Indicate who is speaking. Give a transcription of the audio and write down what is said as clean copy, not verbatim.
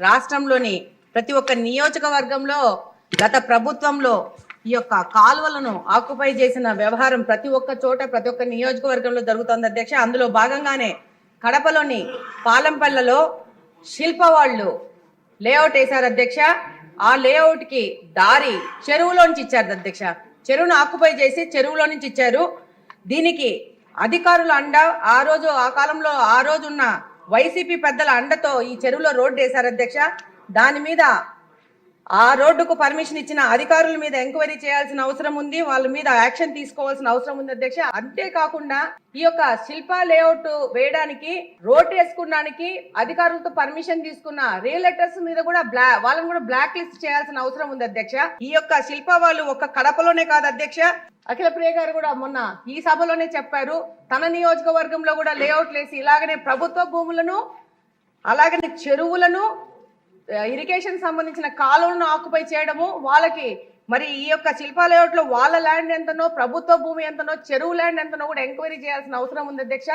Speaker 1: రాష్ట్రంలోని ప్రతి ఒక్క నియోజకవర్గంలో గత ప్రభుత్వంలో ఈ యొక్క కాలువలను ఆక్యుపై చేసిన వ్యవహారం ప్రతి ఒక్క చోట ప్రతి ఒక్క నియోజకవర్గంలో జరుగుతోంది అధ్యక్ష. అందులో భాగంగానే కడపలోని పాలంపల్లలో శిల్ప వాళ్ళు లేఅవుట్ వేశారు అధ్యక్ష. ఆ లేఅవుట్ కి దారి చెరువులోంచి ఇచ్చారు అధ్యక్ష. చెరువును ఆక్యుపై చేసి చెరువులో నుంచి ఇచ్చారు. దీనికి అధికారుల అండ ఆ కాలంలో ఆ రోజున్న వైసీపీ పెద్దల అండతో ఈ చెరువులో రోడ్డు వేశారు అధ్యక్ష. దాని మీద ఆ రోడ్డుకు పర్మిషన్ ఇచ్చిన అధికారుల మీద ఎంక్వైరీ చేయాల్సిన అవసరం ఉంది, వాళ్ళ మీద యాక్షన్ తీసుకోవాల్సిన అవసరం ఉంది అధ్యక్ష. అంతేకాకుండా ఈ యొక్క శిల్ప లేఅవుట్ వేయడానికి రోడ్ వేసుకోవడానికి అధికారులతో పర్మిషన్ తీసుకున్న రియల్టర్స్ మీద కూడా వాళ్ళని కూడా బ్లాక్ లిస్ట్ చేయాల్సిన అవసరం ఉంది అధ్యక్ష. ఈ యొక్క శిల్ప వాళ్ళు ఒక్క కడపలోనే కాదు అధ్యక్ష, అఖిల ప్రియ గారు కూడా మొన్న ఈ సభలోనే చెప్పారు, తన నియోజకవర్గంలో కూడా లేఅవుట్లు వేసి ఇలాగనే ప్రభుత్వ భూములను అలాగనే చెరువులను ఇరిగేషన్ సంబంధించిన కాలువలను ఆక్యుపై చేయడము, వాళ్ళకి మరి ఈ యొక్క శిల్ప లేఅవుట్ లో వాళ్ళ ల్యాండ్ ఎంతనో ప్రభుత్వ భూమి ఎంతనో చెరువు ల్యాండ్ ఎంతనో కూడా ఎంక్వైరీ చేయాల్సిన అవసరం ఉంది అధ్యక్ష.